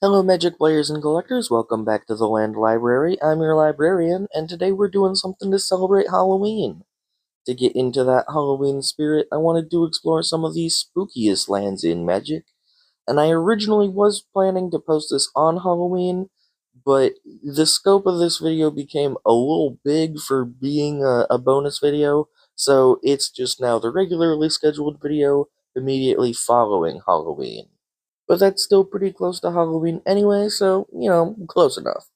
Hello, Magic players and collectors. Welcome back to the Land Library. I'm your librarian, and today we're doing something to celebrate Halloween. To get into that Halloween spirit, I wanted to explore some of the spookiest lands in Magic, and I originally was planning to post this on Halloween, but the scope of this video became a little big for being a bonus video, so it's just now the regularly scheduled video immediately following Halloween. But that's still pretty close to Halloween anyway, so, close enough.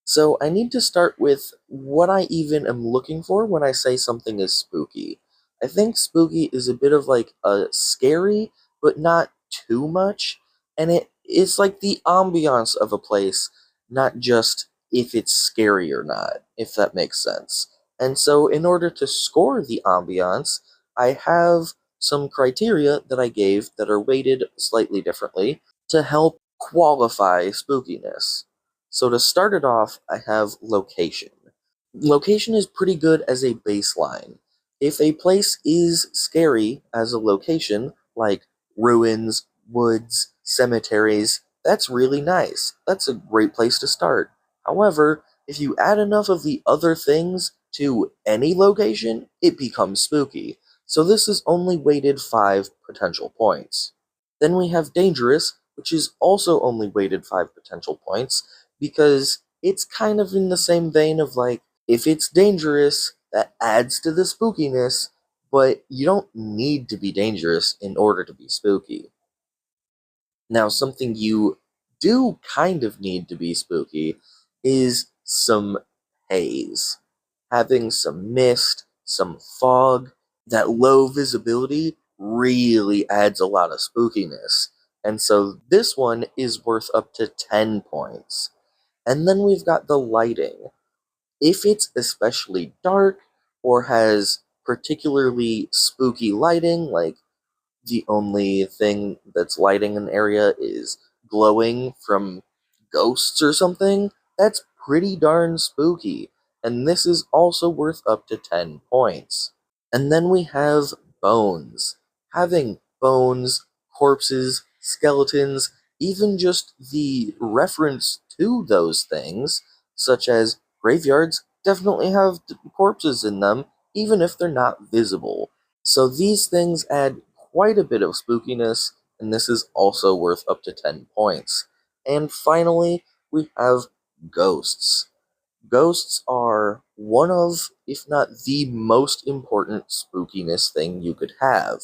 So I need to start with what I even am looking for when I say something is spooky. I think spooky is a bit of like a scary, but not too much, and it's like the ambiance of a place, not just if it's scary or not, if that makes sense. And so in order to score the ambiance, I have some criteria that I gave that are weighted slightly differently to help qualify spookiness. So to start it off, I have location. Location is pretty good as a baseline. If a place is scary as a location, like ruins, woods, cemeteries, that's really nice. That's a great place to start. However, if you add enough of the other things to any location, it becomes spooky. So this is only weighted 5 potential points. Then we have dangerous, which is also only weighted 5 potential points, because it's kind of in the same vein of like, if it's dangerous, that adds to the spookiness, but you don't need to be dangerous in order to be spooky. Now, something you do kind of need to be spooky is some haze. Having some mist, some fog, that low visibility really adds a lot of spookiness. And so this one is worth up to 10 points. And then we've got the lighting. If it's especially dark or has particularly spooky lighting, like the only thing that's lighting an area is glowing from ghosts or something, that's pretty darn spooky, and this is also worth up to 10 points. And then we have bones. Having bones, corpses, skeletons, even just the reference to those things, such as graveyards, definitely have corpses in them, even if they're not visible. So these things add quite a bit of spookiness, and this is also worth up to 10 points. And finally, we have ghosts. Ghosts are one of, if not the most important spookiness thing you could have.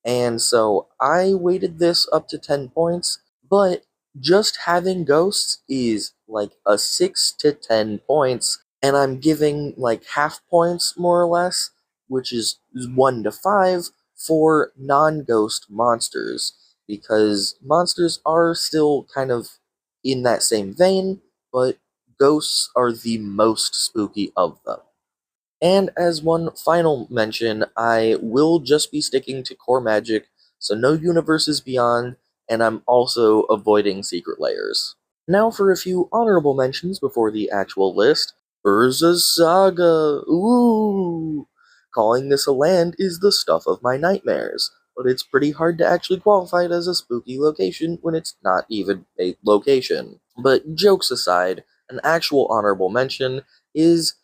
And so I weighted this up to 10 points, but just having ghosts is like a 6 to 10 points, and I'm giving like half points more or less, which is 1 to 5 for non-ghost monsters, because monsters are still kind of in that same vein, but ghosts are the most spooky of them. And as one final mention, I will just be sticking to core magic, so no universes beyond, and I'm also avoiding secret layers. Now for a few honorable mentions before the actual list. Urza's Saga! Ooh! Calling this a land is the stuff of my nightmares, but it's pretty hard to actually qualify it as a spooky location when it's not even a location. But jokes aside, an actual honorable mention is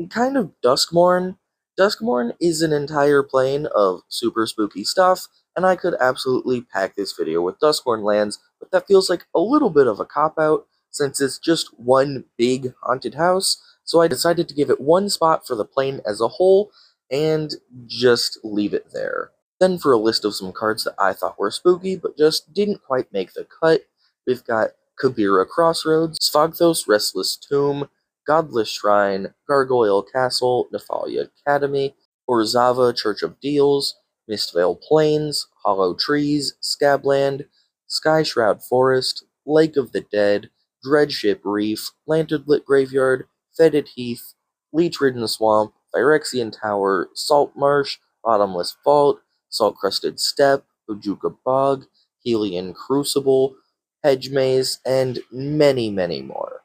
kind of Duskmorn. Duskmorn is an entire plane of super spooky stuff, and I could absolutely pack this video with Duskmorn lands, but that feels like a little bit of a cop-out, since it's just one big haunted house, so I decided to give it one spot for the plane as a whole, and just leave it there. Then for a list of some cards that I thought were spooky, but just didn't quite make the cut, we've got Kabira Crossroads, Sphagthos Restless Tomb, Godless Shrine, Gargoyle Castle, Nephalia Academy, Orzava Church of Deals, Mistvale Plains, Hollow Trees, Scabland, Skyshroud Forest, Lake of the Dead, Dreadship Reef, Lanternlit Graveyard, Fetid Heath, Leech-Ridden Swamp, Phyrexian Tower, Salt Marsh, Bottomless Vault, Salt-Crusted Steppe, Ojuka Bog, Helian Crucible, Hedge Maze, and many, many more.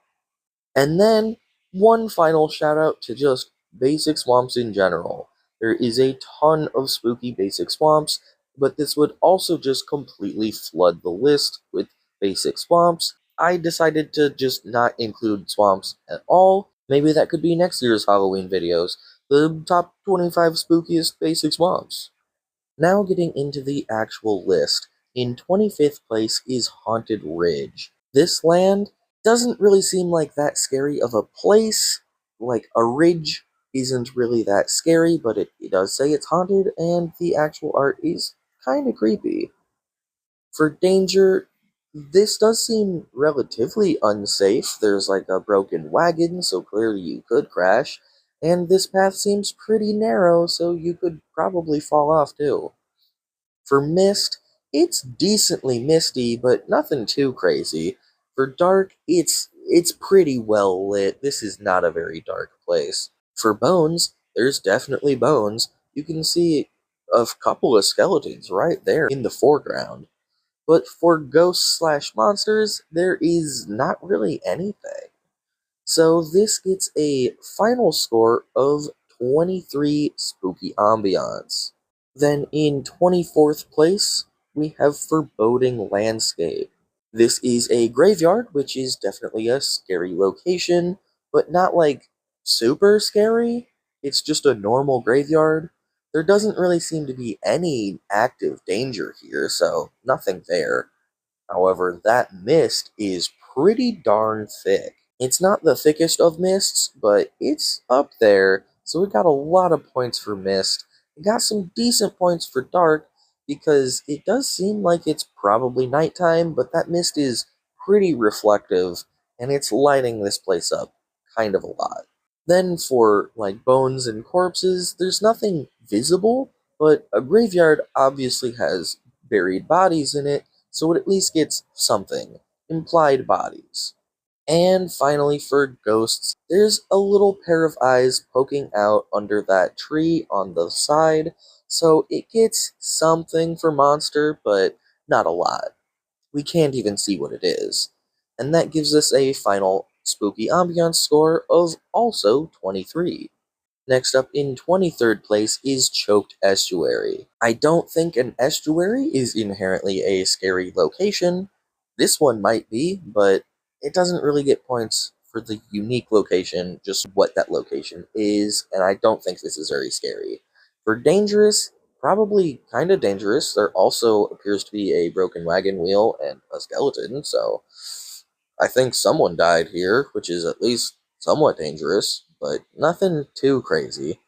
And then, one final shout out to just basic swamps in general. There is a ton of spooky basic swamps, but this would also just completely flood the list with basic swamps, I decided to just not include swamps at all. Maybe that could be next year's Halloween videos. The top 25 spookiest basic swamps. Now getting into the actual list. In 25th place is Haunted Ridge. This land doesn't really seem like that scary of a place. Like, a ridge isn't really that scary, but it does say it's haunted, and the actual art is kinda creepy. For danger, this does seem relatively unsafe. There's like a broken wagon, so clearly you could crash, and this path seems pretty narrow, so you could probably fall off too. For mist, it's decently misty, but nothing too crazy. For dark, it's pretty well lit. This is not a very dark place. For bones, there's definitely bones. You can see a couple of skeletons right there in the foreground. But for ghosts slash monsters, there is not really anything. So this gets a final score of 23 spooky ambiance. Then in 24th place, we have Foreboding Landscape. This is a graveyard, which is definitely a scary location, but not like super scary. It's just a normal graveyard. There doesn't really seem to be any active danger here, so nothing there. However, that mist is pretty darn thick. It's not the thickest of mists, but it's up there, so we got a lot of points for mist. We got some decent points for dark, because it does seem like it's probably nighttime, but that mist is pretty reflective, and it's lighting this place up kind of a lot. Then for, like, bones and corpses, there's nothing visible, but a graveyard obviously has buried bodies in it, so it at least gets something. Implied bodies. And finally, for ghosts, there's a little pair of eyes poking out under that tree on the side, so it gets something for monster, but not a lot. We can't even see what it is. And that gives us a final spooky ambiance score of also 23. Next up in 23rd place is Choked Estuary. I don't think an estuary is inherently a scary location. This one might be, but it doesn't really get points for the unique location, just what that location is, and I don't think this is very scary. For dangerous, probably kind of dangerous. There also appears to be a broken wagon wheel and a skeleton, so I think someone died here, which is at least somewhat dangerous, but nothing too crazy.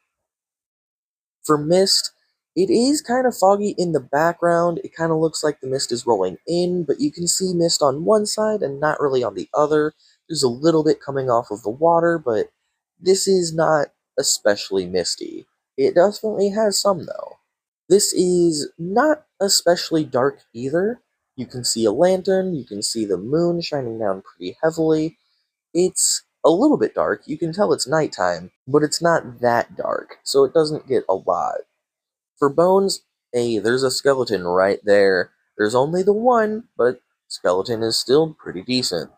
For mist, it is kind of foggy in the background. It kind of looks like the mist is rolling in, but you can see mist on one side and not really on the other. There's a little bit coming off of the water, but this is not especially misty. It definitely has some, though. This is not especially dark either. You can see a lantern, you can see the moon shining down pretty heavily. It's a little bit dark, you can tell it's nighttime, but it's not that dark, so it doesn't get a lot. For bones, hey, there's a skeleton right there. There's only the one, but skeleton is still pretty decent.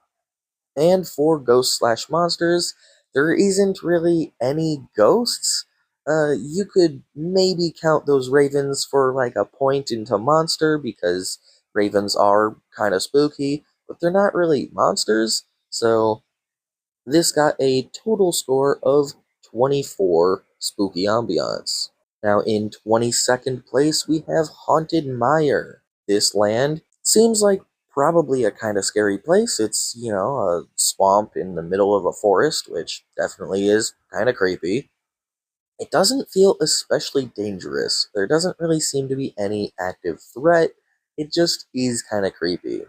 And for ghosts slash monsters, there isn't really any ghosts. You could maybe count those ravens for like a point into monster, because ravens are kind of spooky, but they're not really monsters, so this got a total score of 24 spooky ambiance. Now in 22nd place we have Haunted Mire. This land seems like probably a kind of scary place. It's, a swamp in the middle of a forest, which definitely is kind of creepy. It doesn't feel especially dangerous. There doesn't really seem to be any active threat. It just is kind of creepy.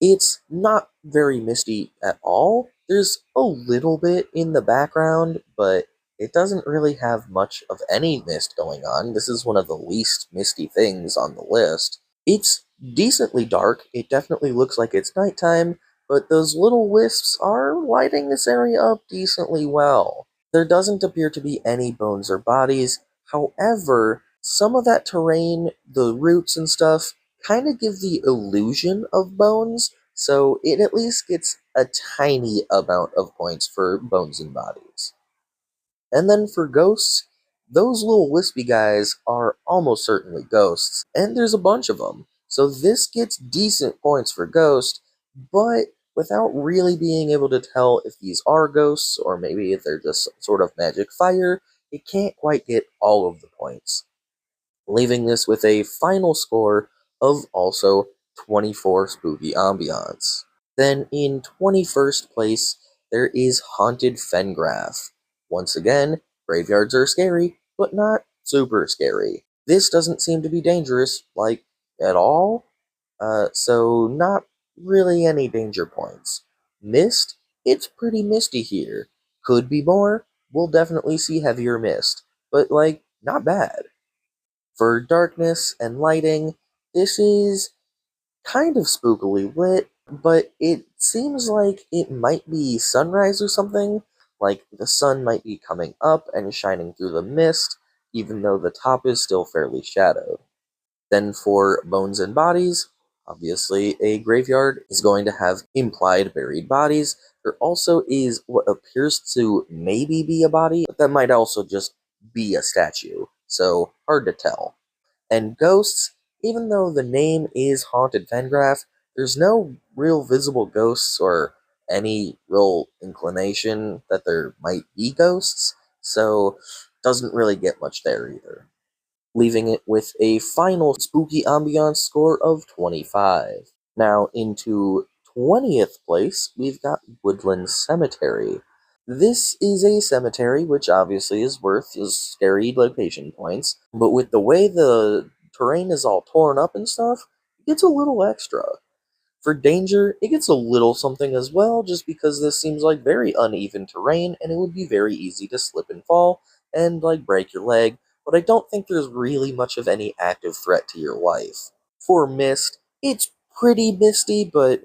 It's not very misty at all. There's a little bit in the background, but it doesn't really have much of any mist going on. This is one of the least misty things on the list. It's decently dark. It definitely looks like it's nighttime, but those little wisps are lighting this area up decently well. There doesn't appear to be any bones or bodies. However, some of that terrain, the roots and stuff, kind of give the illusion of bones, so it at least gets a tiny amount of points for bones and bodies. And then for ghosts, those little wispy guys are almost certainly ghosts, and there's a bunch of them. So this gets decent points for ghost, but without really being able to tell if these are ghosts or maybe if they're just some sort of magic fire, it can't quite get all of the points, leaving this with a final score of also 24 spooky ambiance. Then in 21st place, there is Haunted Fengraf. Once again, graveyards are scary, but not super scary. This doesn't seem to be dangerous, like, at all, so not really any danger points. Mist, it's pretty misty here. Could be more, we'll definitely see heavier mist, but, like, not bad. For darkness and lighting, this is kind of spookily lit, but it seems like it might be sunrise or something. Like the sun might be coming up and shining through the mist, even though the top is still fairly shadowed. Then for bones and bodies, obviously a graveyard is going to have implied buried bodies. There also is what appears to maybe be a body, but that might also just be a statue, so hard to tell. And ghosts, even though the name is Haunted Fengraf, there's no real visible ghosts or any real inclination that there might be ghosts, so doesn't really get much there either, leaving it with a final spooky ambiance score of 25. Now into 20th place, we've got Woodland Cemetery. This is a cemetery, which obviously is worth his scary location points, but with the way the terrain is all torn up and stuff, it gets a little extra. For danger, it gets a little something as well, just because this seems like very uneven terrain, and it would be very easy to slip and fall, and, like, break your leg, but I don't think there's really much of any active threat to your life. For mist, it's pretty misty, but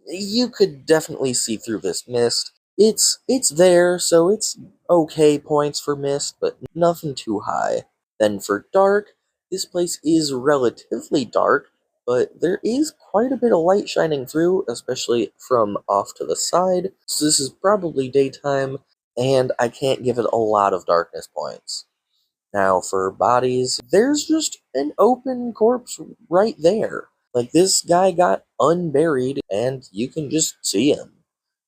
you could definitely see through this mist. It's there, so it's okay points for mist, but nothing too high. Then for dark, this place is relatively dark, but there is quite a bit of light shining through, especially from off to the side, so this is probably daytime, and I can't give it a lot of darkness points. Now, for bodies, there's just an open corpse right there. Like, this guy got unburied, and you can just see him.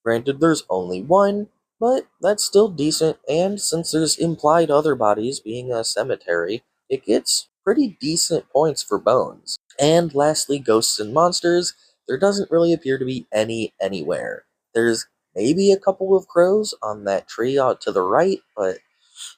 Granted, there's only one, but that's still decent, and since there's implied other bodies being a cemetery, it gets pretty decent points for bones. And lastly, ghosts and monsters, there doesn't really appear to be any anywhere. There's maybe a couple of crows on that tree out to the right, but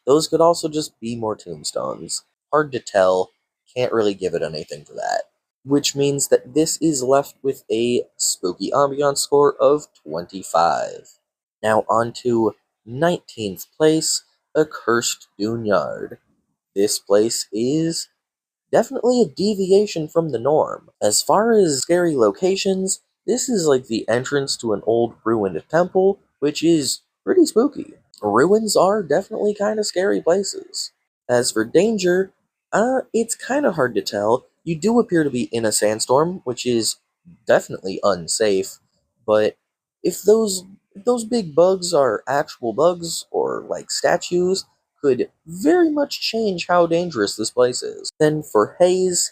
those could also just be more tombstones. Hard to tell, can't really give it anything for that. Which means that this is left with a spooky ambiance score of 25. Now on to 19th place, Accursed Duneyard. This place is definitely a deviation from the norm. As far as scary locations, this is like the entrance to an old ruined temple, which is pretty spooky. Ruins are definitely kind of scary places. As for danger, it's kind of hard to tell. You do appear to be in a sandstorm, which is definitely unsafe, but if those big bugs are actual bugs or like statues, could very much change how dangerous this place is. Then for haze,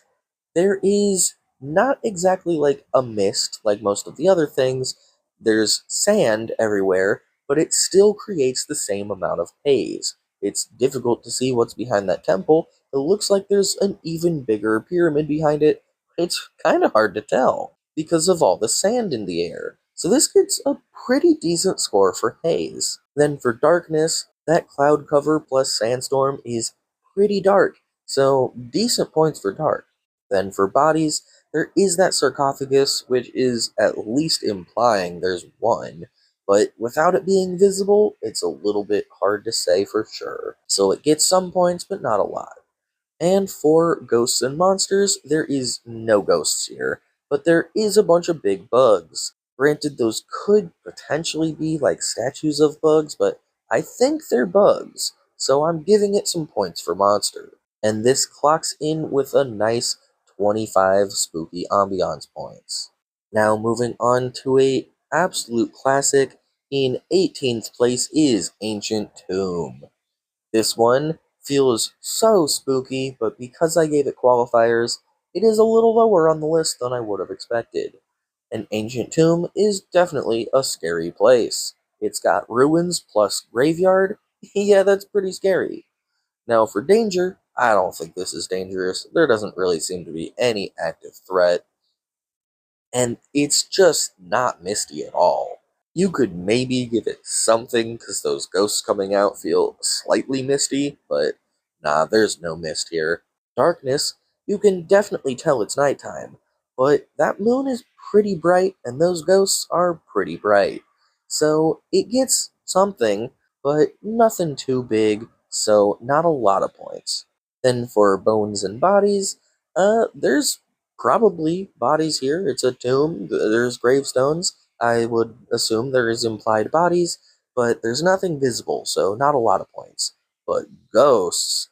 there is not exactly like a mist like most of the other things. There's sand everywhere, but it still creates the same amount of haze. It's difficult to see what's behind that temple. It looks like there's an even bigger pyramid behind it. It's kind of hard to tell because of all the sand in the air. So this gets a pretty decent score for haze. Then for darkness, that cloud cover plus sandstorm is pretty dark, so decent points for dark. Then for bodies, there is that sarcophagus, which is at least implying there's one, but without it being visible, it's a little bit hard to say for sure. So it gets some points, but not a lot. And for ghosts and monsters, there is no ghosts here, but there is a bunch of big bugs. Granted, those could potentially be like statues of bugs, but I think they're bugs, so I'm giving it some points for monster. And this clocks in with a nice 25 spooky ambiance points. Now moving on to a absolute classic, in 18th place is Ancient Tomb. This one feels so spooky, but because I gave it qualifiers, it is a little lower on the list than I would have expected. An ancient tomb is definitely a scary place. It's got ruins plus graveyard. Yeah, that's pretty scary. Now, for danger, I don't think this is dangerous. There doesn't really seem to be any active threat, and it's just not misty at all. You could maybe give it something because those ghosts coming out feel slightly misty, but nah, there's no mist here. Darkness, you can definitely tell it's nighttime, but that moon is pretty bright and those ghosts are pretty bright. So it gets something, but nothing too big, so not a lot of points. Then for bones and bodies, there's probably bodies here. It's a tomb, there's gravestones. I would assume there is implied bodies, but there's nothing visible, so not a lot of points. But ghosts,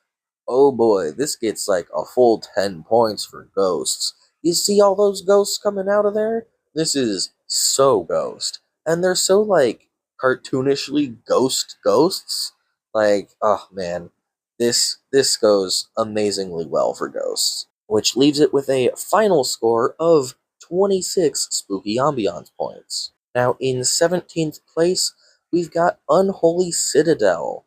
oh boy, this gets like a full 10 points for ghosts. You see all those ghosts coming out of there? This is so ghost. And they're so like cartoonishly ghosts. Like, oh man, this goes amazingly well for ghosts, which leaves it with a final score of 26 spooky ambiance points. Now, in 17th place, we've got Unholy Citadel.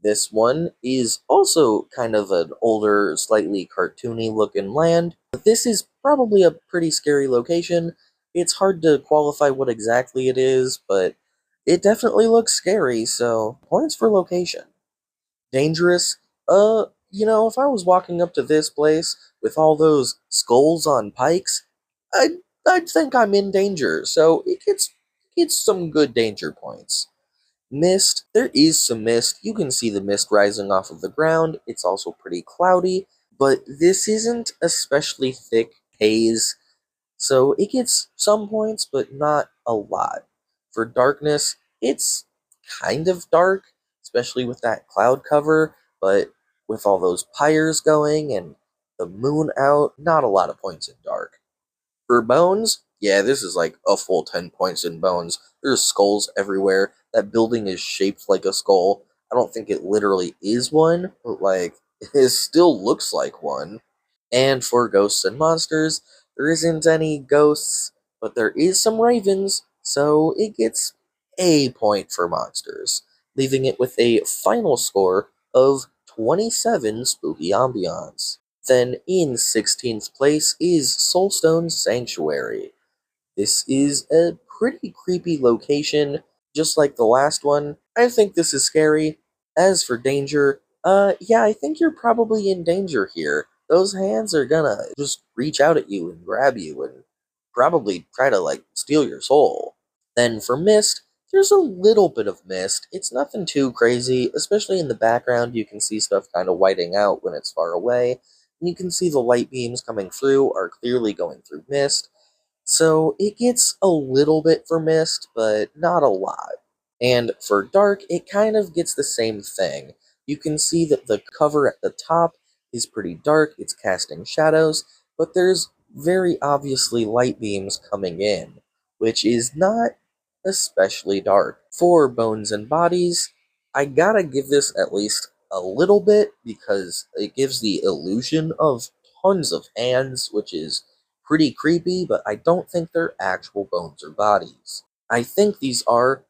This one is also kind of an older, slightly cartoony looking land. But this is probably a pretty scary location. It's hard to qualify what exactly it is, but it definitely looks scary, so points for location. Dangerous? If I was walking up to this place with all those skulls on pikes, I'd, I'd think I'm in danger, so it gets some good danger points. Mist, there is some mist. You can see the mist rising off of the ground. It's also pretty cloudy, but this isn't especially thick haze, so it gets some points, but not a lot. For darkness, it's kind of dark, especially with that cloud cover, but with all those pyres going and the moon out, not a lot of points in dark. For bones, yeah, this is like a full 10 points in bones. There's skulls everywhere. That building is shaped like a skull. I don't think it literally is one, but like, it still looks like one. And for ghosts and monsters, there isn't any ghosts, but there is some ravens, so it gets a point for monsters, leaving it with a final score of 27 spooky ambiance. Then in 16th place is Soulstone Sanctuary. This is a pretty creepy location, just like the last one. I think this is scary. As for danger, yeah, I think you're probably in danger here. Those hands are gonna just reach out at you and grab you and probably try to, like, steal your soul. Then for mist, there's a little bit of mist. It's nothing too crazy, especially in the background. You can see stuff kind of whiting out when it's far away, and you can see the light beams coming through are clearly going through mist. So it gets a little bit for mist, but not a lot. And for dark, it kind of gets the same thing. You can see that the cover at the top is pretty dark, it's casting shadows, but there's very obviously light beams coming in, which is not especially dark. For bones and bodies, I gotta give this at least a little bit because it gives the illusion of tons of hands, which is pretty creepy, but I don't think they're actual bones or bodies. I think these are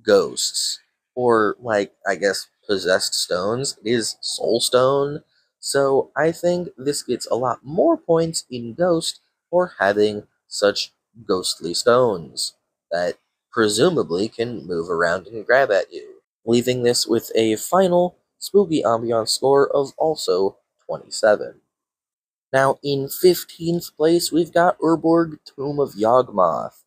ghosts, or like, I guess, possessed stones. It is soul stone, so I think this gets a lot more points in ghost for having such ghostly stones that presumably can move around and grab at you, leaving this with a final spooky ambiance score of also 27. Now, in 15th place, we've got Urborg Tomb of Yawgmoth.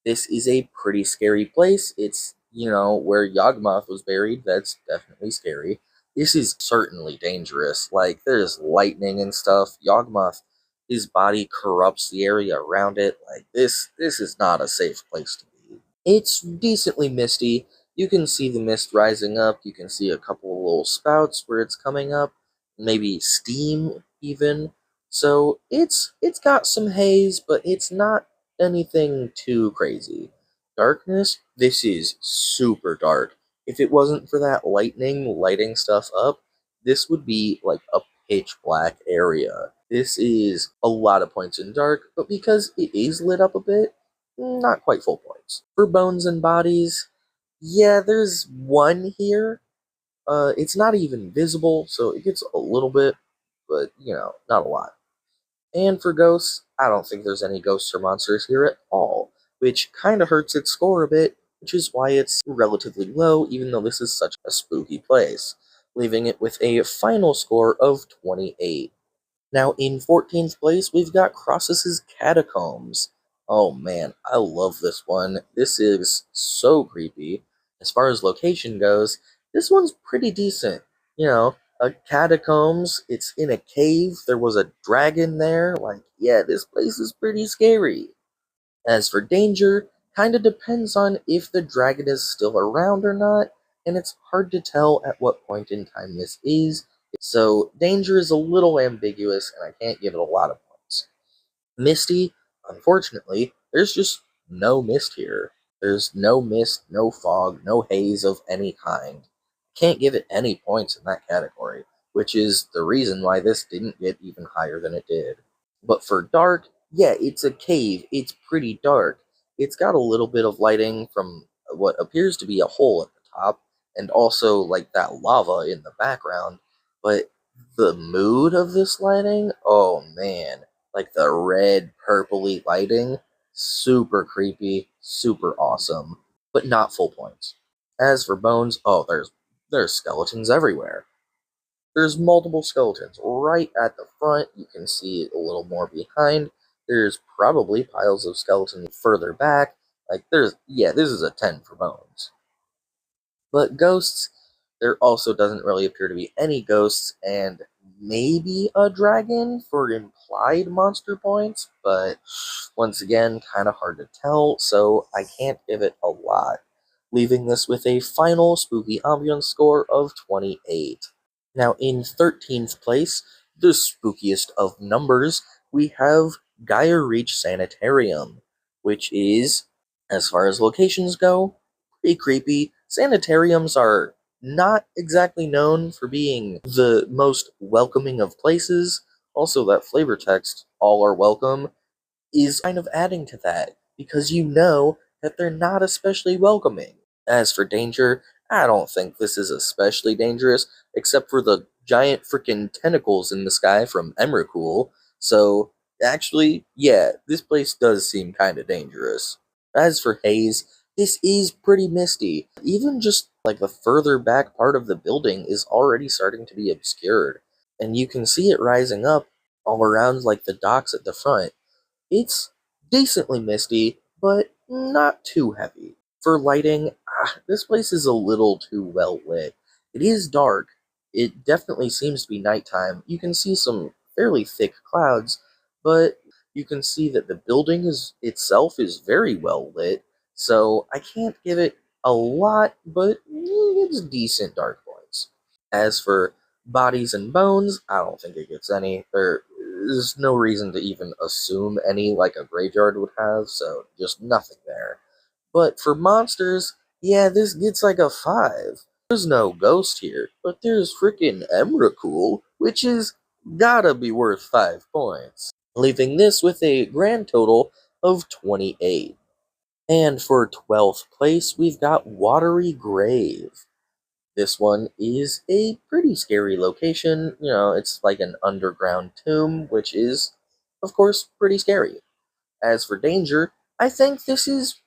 This is a pretty scary place. It's, where Yawgmoth was buried. That's definitely scary. This is certainly dangerous. Like, there's lightning and stuff. Yawgmoth, his body corrupts the area around it. Like, this is not a safe place to be. It's decently misty. You can see the mist rising up. You can see a couple of little spouts where it's coming up. Maybe steam, even. So, it's got some haze, but it's not anything too crazy. Darkness, this is super dark. If it wasn't for that lightning lighting stuff up, this would be like a pitch black area. This is a lot of points in dark, but because it is lit up a bit, not quite full points. For bones and bodies, yeah, there's one here. It's not even visible, so it gets a little bit, but, not a lot. And for ghosts, I don't think there's any ghosts or monsters here at all, which kind of hurts its score a bit, which is why it's relatively low, even though this is such a spooky place, leaving it with a final score of 28. Now, in 14th place, we've got Crossus's Catacombs. Oh man, I love this one. This is so creepy. As far as location goes, this one's pretty decent. Catacombs, it's in a cave, there was a dragon there. Like, yeah, this place is pretty scary. As for danger, kinda depends on if the dragon is still around or not, and it's hard to tell at what point in time this is, so danger is a little ambiguous, and I can't give it a lot of points. Misty, unfortunately, there's just no mist here. There's no mist, no fog, no haze of any kind. Can't give it any points in that category, which is the reason why this didn't get even higher than it did. But for dark, yeah, it's a cave. It's pretty dark. It's got a little bit of lighting from what appears to be a hole at the top, and also like that lava in the background. But the mood of this lighting, oh man, like the red, purpley lighting, super creepy, super awesome, but not full points. As for bones, oh, there's skeletons everywhere. There's multiple skeletons right at the front. You can see a little more behind. There's probably piles of skeletons further back. Yeah, this is a 10 for bones. But ghosts, there also doesn't really appear to be any ghosts, and maybe a dragon for implied monster points, but once again, kind of hard to tell, so I can't give it a lot, leaving this with a final spooky ambiance score of 28. Now, in 13th place, the spookiest of numbers, we have Gaia Reach Sanitarium, which is, as far as locations go, pretty creepy. Sanitariums are not exactly known for being the most welcoming of places. Also, that flavor text, all are welcome, is kind of adding to that, because you know that they're not especially welcoming. As for danger, I don't think this is especially dangerous, except for the giant freaking tentacles in the sky from Emrakul. So, actually, yeah, this place does seem kinda dangerous. As for haze, this is pretty misty. Even just like the further back part of the building is already starting to be obscured, and you can see it rising up all around like the docks at the front. It's decently misty, but not too heavy. For lighting, this place is a little too well lit. It is dark. It definitely seems to be nighttime. You can see some fairly thick clouds, but you can see that the building itself is very well lit, so I can't give it a lot, but it's decent dark points. As for bodies and bones, I don't think it gets any. There's no reason to even assume any like a graveyard would have, so just nothing there. But for monsters, yeah, this gets like a 5. There's no ghost here, but there's freaking Emrakul, which is gotta be worth 5 points, leaving this with a grand total of 28. And for 12th place, we've got Watery Grave. This one is a pretty scary location. It's like an underground tomb, which is, of course, pretty scary. As for danger, I think this is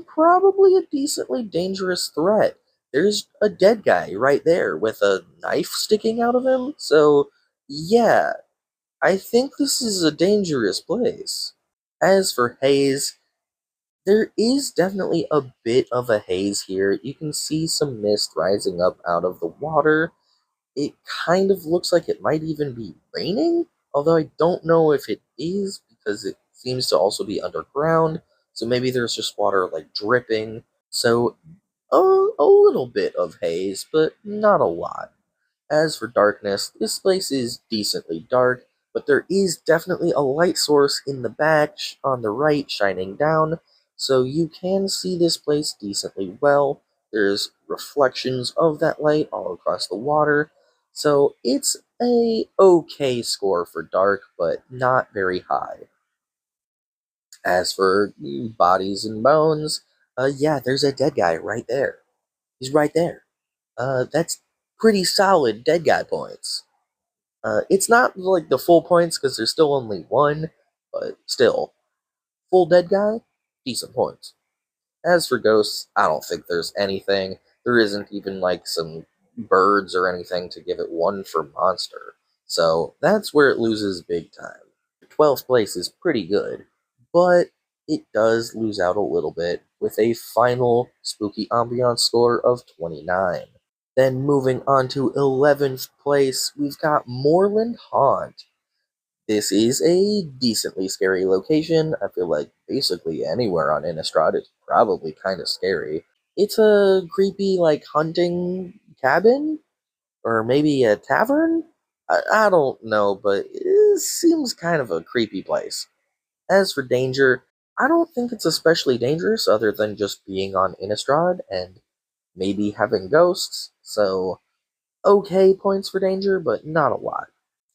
probably a decently dangerous threat. There's a dead guy right there with a knife sticking out of him, so yeah, I think this is a dangerous place. As for haze, there is definitely a bit of a haze here. You can see some mist rising up out of the water. It kind of looks like it might even be raining, although I don't know if it is because it seems to also be underground. So maybe there's just water like dripping. So a little bit of haze, but not a lot. As for darkness, this place is decently dark, but there is definitely a light source in the back on the right shining down, so you can see this place decently well. There's reflections of that light all across the water, so it's a okay score for dark, but not very high. As for bodies and bones, yeah, there's a dead guy right there. He's right there. That's pretty solid dead guy points. It's not like the full points because there's still only one, but still, full dead guy, decent points. As for ghosts, I don't think there's anything. There isn't even like some birds or anything to give it one for monster. So that's where it loses big time. 12th place is pretty good, but it does lose out a little bit with a final spooky ambiance score of 29. Then moving on to 11th place, we've got Moorland Haunt. This is a decently scary location. I feel like basically anywhere on Innistrad is probably kind of scary. It's a creepy, like, hunting cabin? Or maybe a tavern? I don't know, but it seems kind of a creepy place. As for danger, I don't think it's especially dangerous other than just being on Innistrad and maybe having ghosts, so okay points for danger, but not a lot.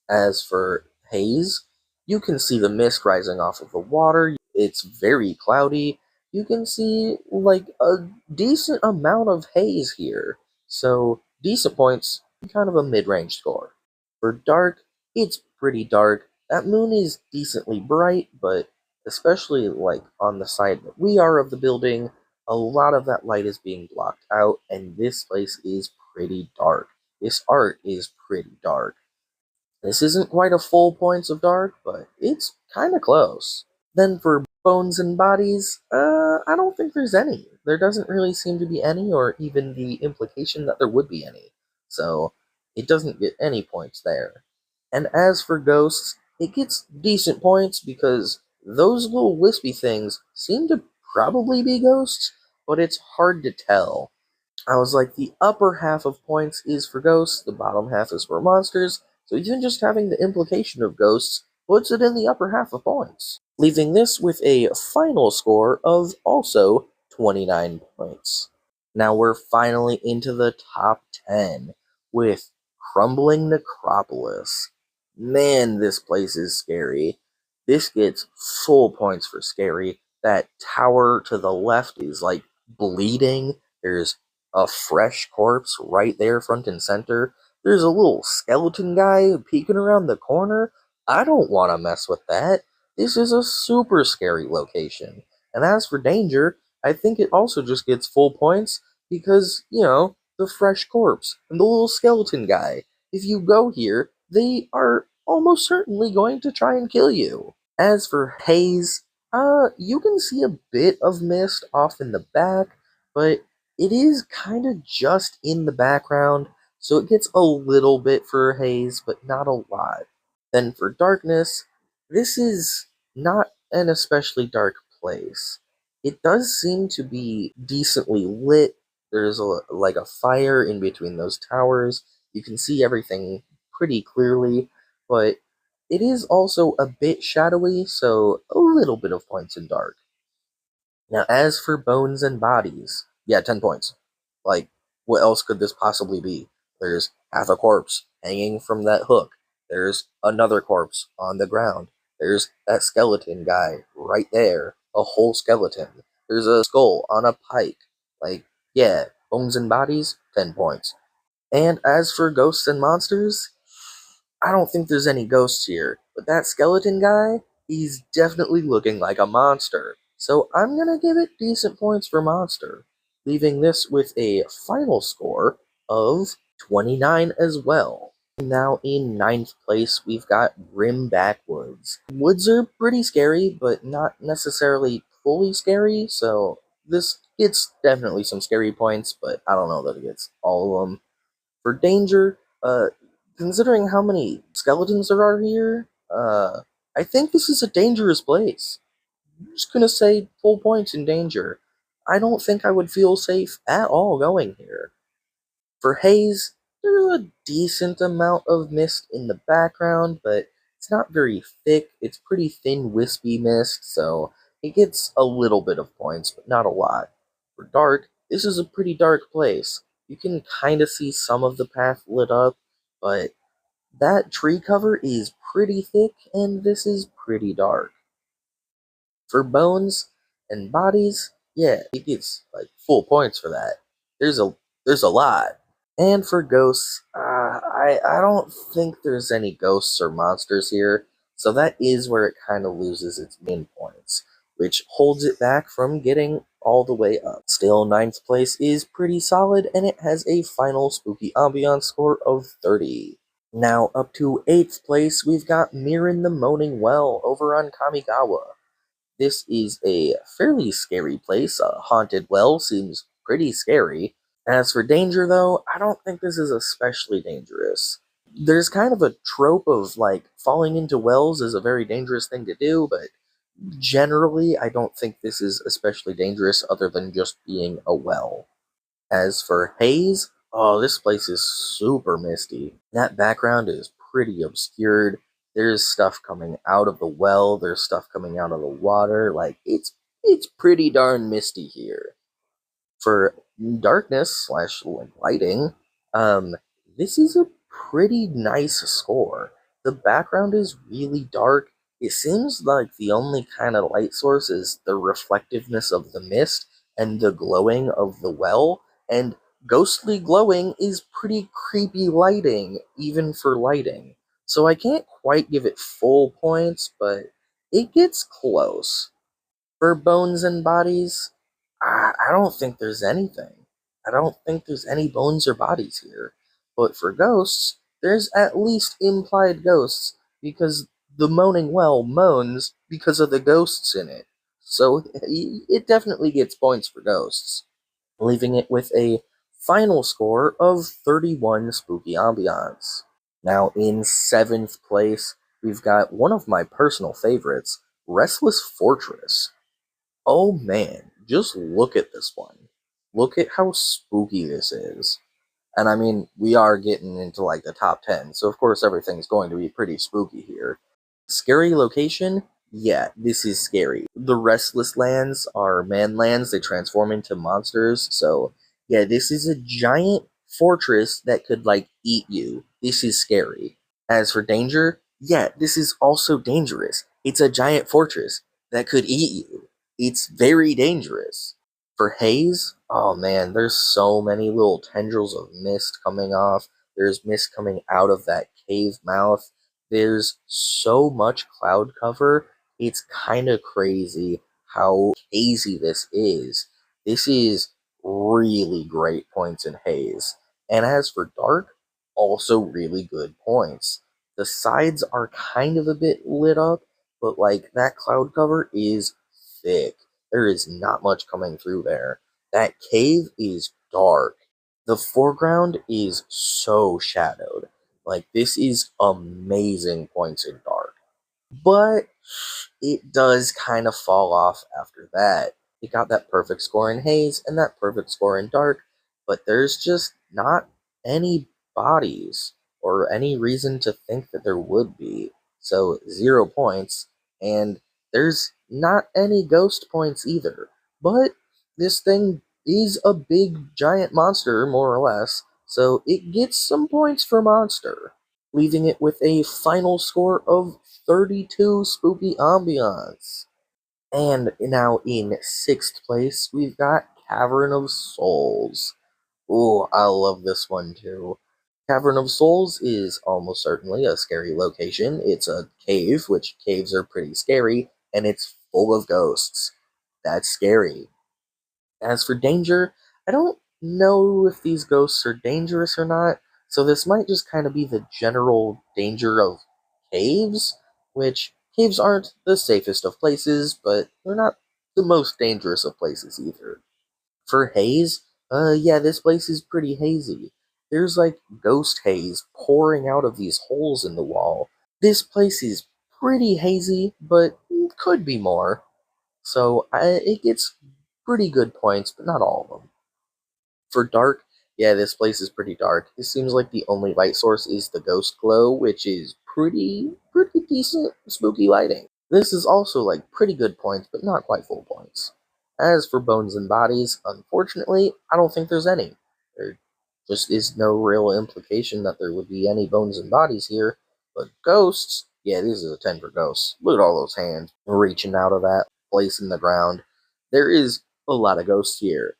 As for haze, you can see the mist rising off of the water. It's very cloudy. You can see like a decent amount of haze here. So, decent points, kind of a mid range score. For dark, it's pretty dark. That moon is decently bright, but especially like on the side that we are of the building, a lot of that light is being blocked out, and this place is pretty dark. This art is pretty dark. This isn't quite a full points of dark, but it's kinda close. Then for bones and bodies, I don't think there's any. There doesn't really seem to be any, or even the implication that there would be any. So it doesn't get any points there. And as for ghosts, it gets decent points because those little wispy things seem to probably be ghosts, but it's hard to tell. I was like, the upper half of points is for ghosts, the bottom half is for monsters, so even just having the implication of ghosts puts it in the upper half of points, leaving this with a final score of also 29 points. Now we're finally into the top 10 with Crumbling Necropolis. Man, this place is scary. This gets full points for scary. That tower to the left is like bleeding. There's a fresh corpse right there, front and center. There's a little skeleton guy peeking around the corner. I don't want to mess with that. This is a super scary location. And as for danger, I think it also just gets full points because, the fresh corpse and the little skeleton guy. If you go here, they are almost certainly going to try and kill you. As for haze, you can see a bit of mist off in the back, but it is kind of just in the background, so it gets a little bit for haze, but not a lot. Then for darkness, this is not an especially dark place. It does seem to be decently lit. There's like a fire in between those towers. You can see everything pretty clearly, but it is also a bit shadowy, so a little bit of points in dark. Now, as for bones and bodies, yeah, 10 points. Like, what else could this possibly be? There's half a corpse hanging from that hook. There's another corpse on the ground. There's that skeleton guy right there. A whole skeleton. There's a skull on a pike. Like, yeah, bones and bodies, 10 points. And as for ghosts and monsters, I don't think there's any ghosts here, but that skeleton guy, he's definitely looking like a monster. So I'm gonna give it decent points for monster, leaving this with a final score of 29 as well. Now in ninth place, we've got Grim Backwoods. Woods are pretty scary, but not necessarily fully scary, so this gets definitely some scary points, but I don't know that it gets all of them. For danger, considering how many skeletons there are here, I think this is a dangerous place. I'm just gonna say full points in danger. I don't think I would feel safe at all going here. For haze, there's a decent amount of mist in the background, but it's not very thick. It's pretty thin, wispy mist, so it gets a little bit of points, but not a lot. For dark, this is a pretty dark place. You can kind of see some of the path lit up, but that tree cover is pretty thick, and this is pretty dark. For bones and bodies, yeah, it gets like full points for that. There's a lot. And for ghosts, I don't think there's any ghosts or monsters here, so that is where it kind of loses its main points, which holds it back from getting all the way up. Still, ninth place is pretty solid, and it has a final spooky ambiance score of 30. Now, up to 8th place, we've got Mirin the Moaning Well over on Kamigawa. This is a fairly scary place. A haunted well seems pretty scary. As for danger, though, I don't think this is especially dangerous. There's kind of a trope of, like, falling into wells is a very dangerous thing to do, but generally, I don't think this is especially dangerous other than just being a well. As for haze, oh, this place is super misty. That background is pretty obscured. There's stuff coming out of the well, there's stuff coming out of the water. Like, it's pretty darn misty here. For darkness slash lighting, this is a pretty nice score. The background is really dark. It seems like the only kind of light source is the reflectiveness of the mist and the glowing of the well, and ghostly glowing is pretty creepy lighting, even for lighting. So I can't quite give it full points, but it gets close. For bones and bodies, I don't think there's anything. I don't think there's any bones or bodies here. But for ghosts, there's at least implied ghosts, because the moaning well moans because of the ghosts in it. So it definitely gets points for ghosts, leaving it with a final score of 31 spooky ambiance. Now, in 7th place, we've got one of my personal favorites, Restless Fortress. Oh man, just look at this one. Look at how spooky this is. And I mean, we are getting into like the top 10, so of course everything's going to be pretty spooky here. Scary location? Yeah, this is scary. The restless lands are man lands, they transform into monsters, so yeah, this is a giant fortress that could like eat you. This is scary. As for danger, yeah, this is also dangerous. It's a giant fortress that could eat you. It's very dangerous. For haze, oh man, there's so many little tendrils of mist coming off. There's mist coming out of that cave mouth. There's so much cloud cover, it's kind of crazy how hazy this is. This is really great points in haze. And as for dark, also really good points. The sides are kind of a bit lit up, but like that cloud cover is thick. There is not much coming through there. That cave is dark. The foreground is so shadowed. Like, this is amazing points in dark. But it does kind of fall off after that. It got that perfect score in haze and that perfect score in dark, but there's just not any bodies or any reason to think that there would be. So 0 points, and there's not any ghost points either. But this thing is a big giant monster, more or less, so it gets some points for monster, leaving it with a final score of 32 spooky ambiance. And now in 6th place, we've got Cavern of Souls. Ooh, I love this one too. Cavern of Souls is almost certainly a scary location. It's a cave, which caves are pretty scary, and it's full of ghosts. That's scary. As for danger, I don't know if these ghosts are dangerous or not, so this might just kind of be the general danger of caves, which caves aren't the safest of places, but they're not the most dangerous of places either. For haze, yeah, this place is pretty hazy. There's like ghost haze pouring out of these holes in the wall. This place is pretty hazy, but could be more. So it gets pretty good points, but not all of them. For dark, yeah, this place is pretty dark. It seems like the only light source is the ghost glow, which is pretty decent spooky lighting. This is also like pretty good points, but not quite full points. As for bones and bodies, unfortunately, I don't think there's any. There just is no real implication that there would be any bones and bodies here. But ghosts, yeah, this is a 10 for ghosts. Look at all those hands reaching out of that. place in the ground. There is a lot of ghosts here,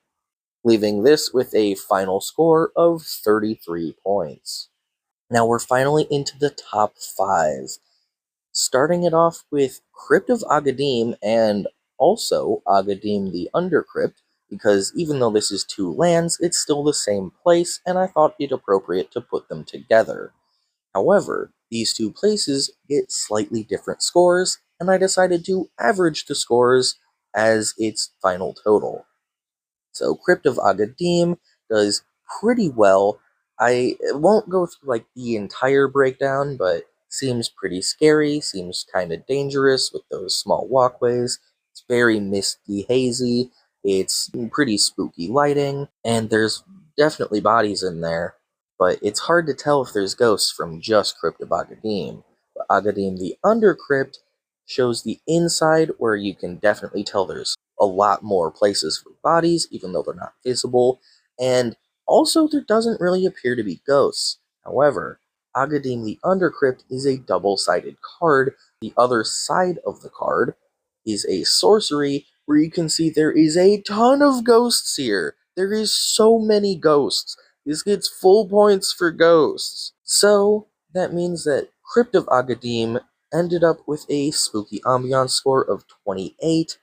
leaving this with a final score of 33 points. Now we're finally into the top 5, starting it off with Crypt of Agadim and also Agadim the Undercrypt, because even though this is 2 lands, it's still the same place, and I thought it appropriate to put them together. However, these 2 places get slightly different scores, and I decided to average the scores as its final total. So Crypt of Agadim does pretty well. I won't go through like the entire breakdown, but seems pretty scary, seems kind of dangerous with those small walkways. It's very misty, hazy. It's pretty spooky lighting, and there's definitely bodies in there, but it's hard to tell if there's ghosts from just Crypt of Agadim. But Agadim the Undercrypt shows the inside, where you can definitely tell there's a lot more places for bodies, even though they're not visible, and also there doesn't really appear to be ghosts. However, Agadim the Undercrypt is a double-sided card. The other side of the card is a sorcery where you can see there is a ton of ghosts here. There is so many ghosts. This gets full points for ghosts. So, that means that Crypt of Agadim ended up with a spooky ambiance score of 28.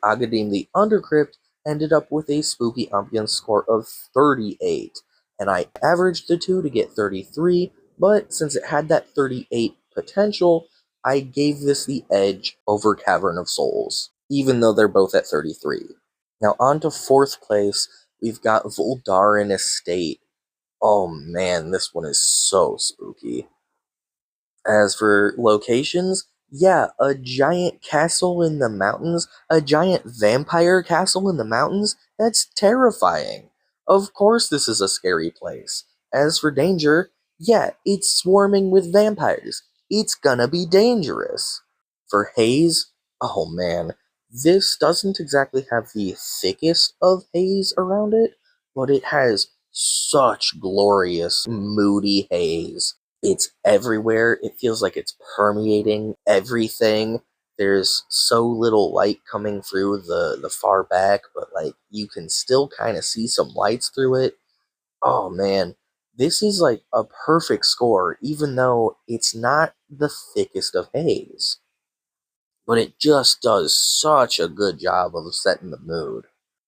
Agadim the Undercrypt ended up with a spooky ambiance score of 38. And I averaged the 2 to get 33, but since it had that 38 potential, I gave this the edge over Cavern of Souls, even though they're both at 33. Now on to 4th place, we've got Voldaren Estate. Oh man, this one is so spooky. As for locations, yeah, a giant castle in the mountains, a giant vampire castle in the mountains, that's terrifying. Of course this is a scary place. As for danger, yeah, it's swarming with vampires. It's gonna be dangerous. For haze, oh man, this doesn't exactly have the thickest of haze around it, but it has such glorious, moody haze. It's everywhere. It feels like it's permeating everything. There's so little light coming through the far back, but like you can still kind of see some lights through it. Oh man, this is like a perfect score, even though it's not the thickest of haze. But it just does such a good job of setting the mood.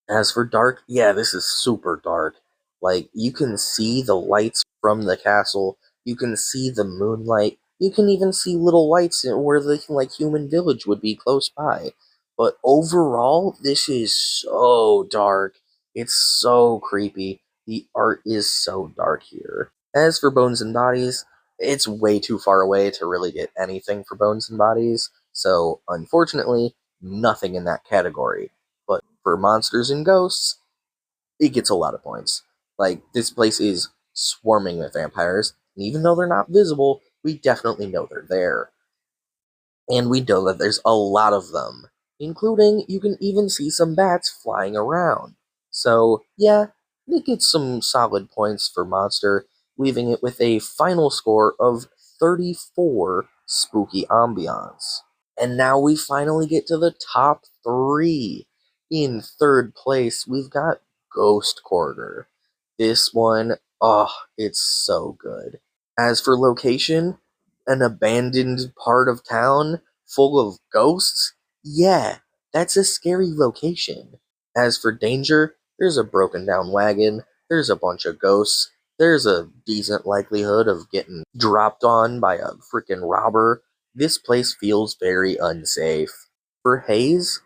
As for dark, yeah, this is super dark. Like, you can see the lights from the castle, you can see the moonlight, you can even see little lights where the like human village would be close by. But overall, this is so dark. It's so creepy. The art is so dark here. As for Bones and Bodies, it's way too far away to really get anything for Bones and Bodies, so unfortunately, nothing in that category. But for monsters and ghosts, it gets a lot of points. Like, this place is swarming with vampires, and even though they're not visible, we definitely know they're there. And we know that there's a lot of them, including you can even see some bats flying around. So, yeah, it gets some solid points for Monster, leaving it with a final score of 34 spooky ambiance. And now we finally get to the top 3. In 3rd place, we've got Ghost Quarter. This one, oh, it's so good. As for location, an abandoned part of town full of ghosts? Yeah, that's a scary location. As for danger, there's a broken down wagon, there's a bunch of ghosts, there's a decent likelihood of getting dropped on by a freaking robber. This place feels very unsafe. For haze,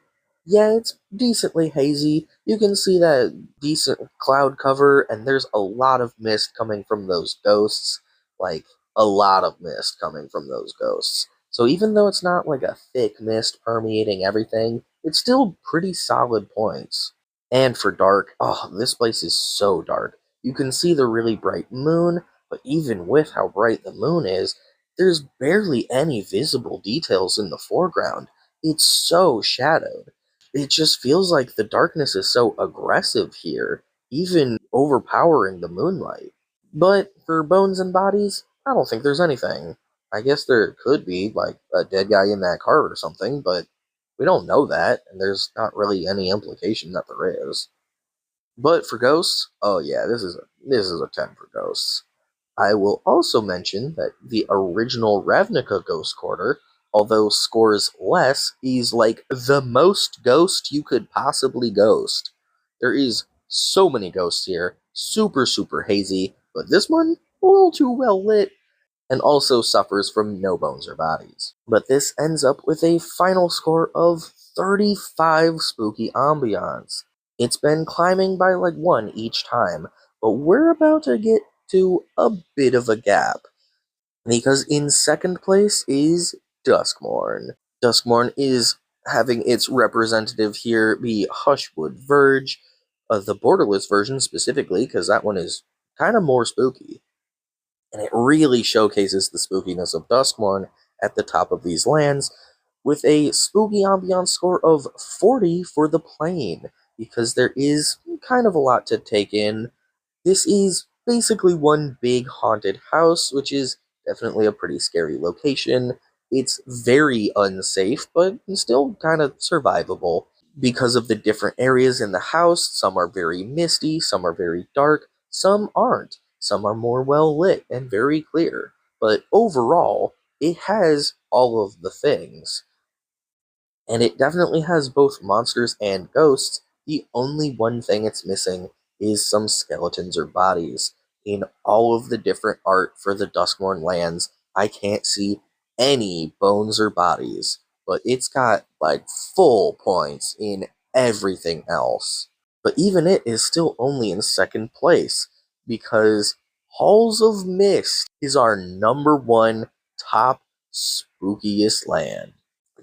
yeah, it's decently hazy. You can see that decent cloud cover, and there's a lot of mist coming from those ghosts. Like, a lot of mist coming from those ghosts. So even though it's not like a thick mist permeating everything, it's still pretty solid points. And for dark, oh, this place is so dark. You can see the really bright moon, but even with how bright the moon is, there's barely any visible details in the foreground. It's so shadowed. It just feels like the darkness is so aggressive here, even overpowering the moonlight. But for Bones and Bodies, I don't think there's anything. I guess there could be, like, a dead guy in that cart or something, but We don't know that, and there's not really any implication that there is. But for ghosts, oh yeah, this is a 10 for ghosts. I will also mention that the original Ravnica Ghost Quarter, although scores less, is like the most ghost you could possibly ghost. There is so many ghosts here, super, super hazy, but this one, a little too well lit, and also suffers from no bones or bodies. But this ends up with a final score of 35 spooky ambiance. It's been climbing by like one each time, but we're about to get to a bit of a gap. Because in second place is Duskmorn. Duskmorn is having its representative here be Hushwood Verge, the borderless version specifically, because that one is kind of more spooky. And it really showcases the spookiness of Duskmorn at the top of these lands, with a spooky ambiance score of 40 for the plane, because there is kind of a lot to take in. This is basically one big haunted house, which is definitely a pretty scary location. It's very unsafe, but still kind of survivable because of the different areas in the house. Some are very misty, some are very dark, some aren't. Some are more well lit and very clear. But overall, it has all of the things. And it definitely has both monsters and ghosts. The only one thing it's missing is some skeletons or bodies. In all of the different art for the Duskmorn lands, I can't see any bones or bodies, but it's got like full points in everything else. But even it is still only in second place because Halls of Mist is our number one top spookiest land.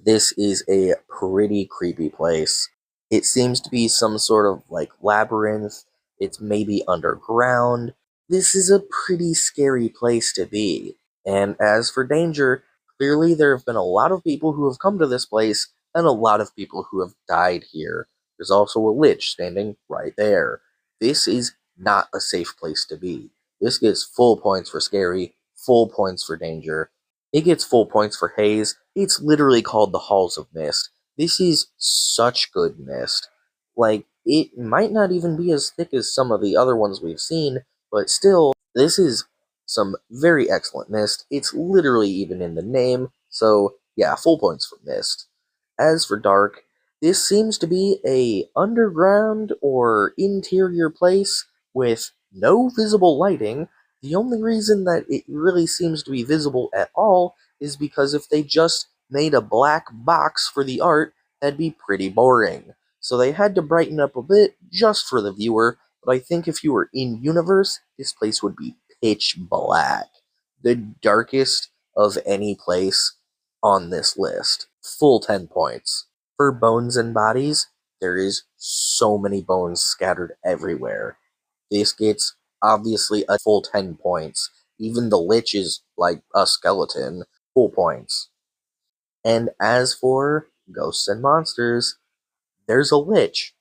This is a pretty creepy place. It seems to be some sort of like labyrinth. It's maybe underground. This is a pretty scary place to be. And as for danger, clearly there have been a lot of people who have come to this place and a lot of people who have died here. There's also a lich standing right there. This is not a safe place to be. This gets full points for scary, full points for danger. It gets full points for haze. It's literally called the Halls of Mist. This is such good mist. Like, it might not even be as thick as some of the other ones we've seen, but still, this is some very excellent mist. It's literally even in the name, so yeah, full points for mist. As for dark, this seems to be a underground or interior place with no visible lighting. The only reason that it really seems to be visible at all is because if they just made a black box for the art, that'd be pretty boring. So they had to brighten up a bit just for the viewer, but I think if you were in universe, this place would be pitch black. The darkest of any place on this list. Full 10 points. For bones and bodies, there is so many bones scattered everywhere. This gets obviously a full 10 points. Even the lich is like a skeleton. Full points. And as for ghosts and monsters, there's a lich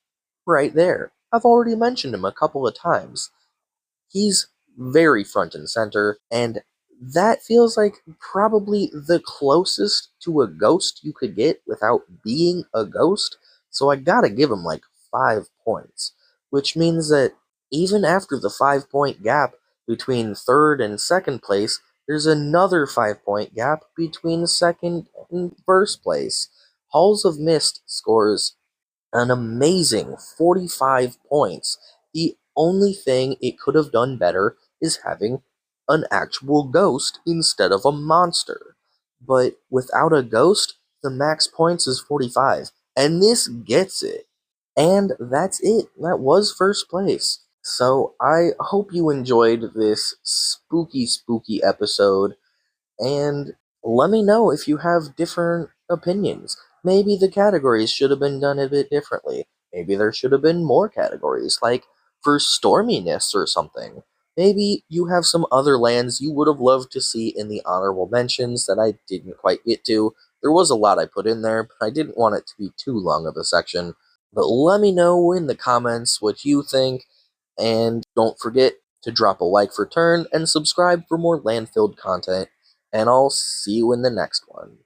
right there. I've already mentioned him a couple of times. He's very front and center, and that feels like probably the closest to a ghost you could get without being a ghost, so I gotta give him like 5 points, which means that even after the 5 point gap between third and second place, there's another 5 point gap between second and first place. Halls of Mist scores an amazing 45 points. The only thing it could have done better is having an actual ghost instead of a monster. But without a ghost, the max points is 45, and this gets it. And that's it. That was first place. So I hope you enjoyed this spooky, spooky episode. And let me know if you have different opinions. Maybe the categories should have been done a bit differently. Maybe there should have been more categories, like for storminess or something. Maybe you have some other lands you would have loved to see in the honorable mentions that I didn't quite get to. There was a lot I put in there, but I didn't want it to be too long of a section. But let me know in the comments what you think, and don't forget to drop a like for Turn and subscribe for more land-filled content, and I'll see you in the next one.